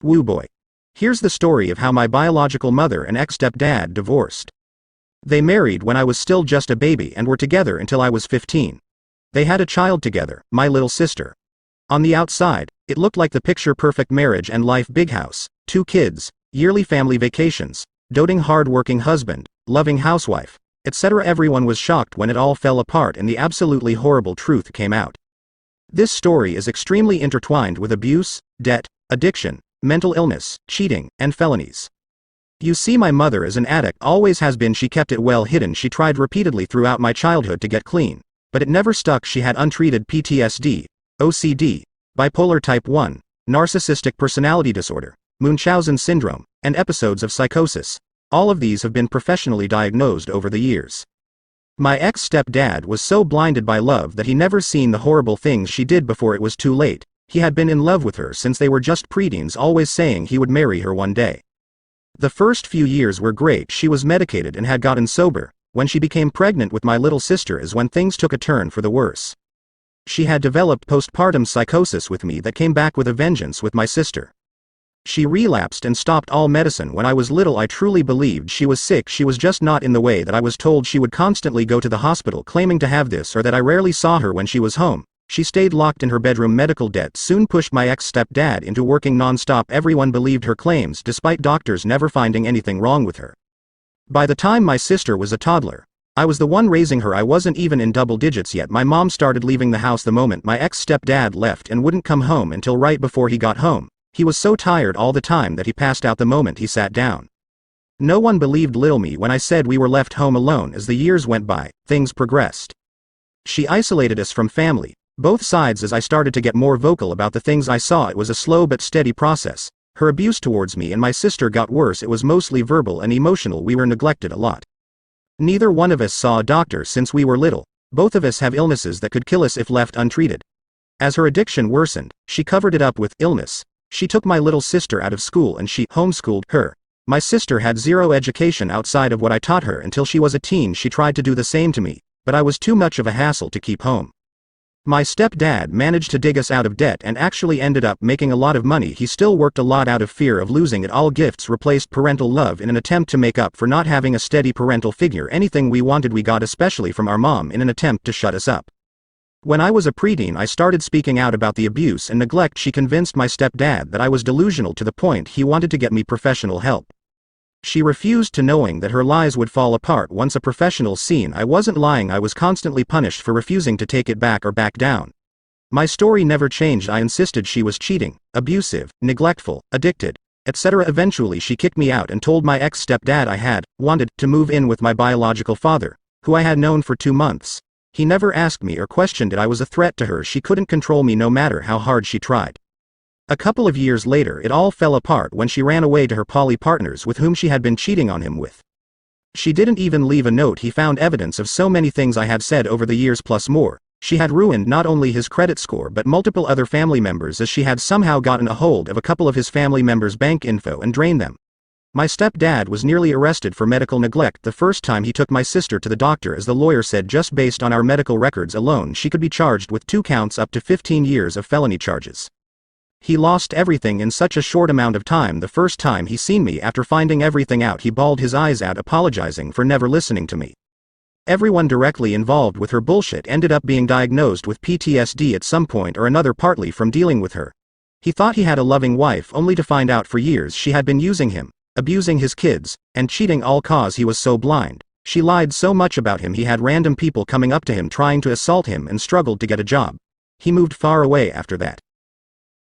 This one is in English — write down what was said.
Woo boy. Here's the story of how my biological mother and ex-stepdad divorced. They married when I was still just a baby and were together until I was 15. They had a child together, my little sister. On the outside, it looked like the picture-perfect marriage and life: big house, 2 kids, yearly family vacations, doting hard-working husband, loving housewife, etc. Everyone was shocked when it all fell apart and the absolutely horrible truth came out. This story is extremely intertwined with abuse, debt, addiction, mental illness, cheating, and felonies. You see, my mother is an addict, always has been. She kept it well hidden. She tried repeatedly throughout my childhood to get clean, but it never stuck. She had untreated PTSD, OCD, bipolar type 1, narcissistic personality disorder, Munchausen syndrome, and episodes of psychosis. All of these have been professionally diagnosed over the years. My ex-stepdad was so blinded by love that he never seen the horrible things she did before it was too late. He had been in love with her since they were just preteens, always saying he would marry her one day. The first few years were great. She was medicated and had gotten sober. When she became pregnant with my little sister is when things took a turn for the worse. She had developed postpartum psychosis with me that came back with a vengeance with my sister. She relapsed and stopped all medicine. When I was little, I truly believed she was sick. She was just not in the way that I was told. She would constantly go to the hospital claiming to have this or that. I rarely saw her when she was home. She stayed locked in her bedroom. Medical debt soon pushed my ex-stepdad into working non-stop. Everyone believed her claims despite doctors never finding anything wrong with her. By the time my sister was a toddler, I was the one raising her. I wasn't even in double digits yet. My mom started leaving the house the moment my ex-stepdad left and wouldn't come home until right before he got home. He was so tired all the time that he passed out the moment he sat down. No one believed Lil me when I said we were left home alone. As the years went by, things progressed. She isolated us from family, both sides. As I started to get more vocal about the things I saw, it was a slow but steady process. Her abuse towards me and my sister got worse. It was mostly verbal and emotional. We were neglected a lot. Neither one of us saw a doctor since we were little. Both of us have illnesses that could kill us if left untreated. As her addiction worsened, she covered it up with illness. She took my little sister out of school and she homeschooled her. My sister had zero education outside of what I taught her until she was a teen. She tried to do the same to me, but I was too much of a hassle to keep home. My stepdad managed to dig us out of debt and actually ended up making a lot of money. He still worked a lot out of fear of losing it all. Gifts replaced parental love in an attempt to make up for not having a steady parental figure. Anything we wanted we got, especially from our mom, in an attempt to shut us up. When I was a preteen, I started speaking out about the abuse and neglect. She convinced my stepdad that I was delusional to the point he wanted to get me professional help. She refused to, knowing that her lies would fall apart once a professional seen I wasn't lying. I was constantly punished for refusing to take it back or back down. My story never changed. I insisted she was cheating, abusive, neglectful, addicted, etc. Eventually she kicked me out and told my ex-stepdad I wanted to move in with my biological father, who I had known for 2 months. He never asked me or questioned it. I was a threat to her. She couldn't control me no matter how hard she tried. A couple of years later it all fell apart when she ran away to her poly partners with whom she had been cheating on him with. She didn't even leave a note. He found evidence of so many things I had said over the years plus more. She had ruined not only his credit score but multiple other family members, as she had somehow gotten a hold of a couple of his family members' bank info and drained them. My stepdad was nearly arrested for medical neglect the first time he took my sister to the doctor, as the lawyer said just based on our medical records alone she could be charged with 2 counts up to 15 years of felony charges. He lost everything in such a short amount of time. The first time he seen me after finding everything out, he bawled his eyes out, apologizing for never listening to me. Everyone directly involved with her bullshit ended up being diagnosed with PTSD at some point or another, partly from dealing with her. He thought he had a loving wife, only to find out for years she had been using him, abusing his kids, and cheating, all cause he was so blind. She lied so much about him he had random people coming up to him trying to assault him and struggled to get a job. He moved far away after that.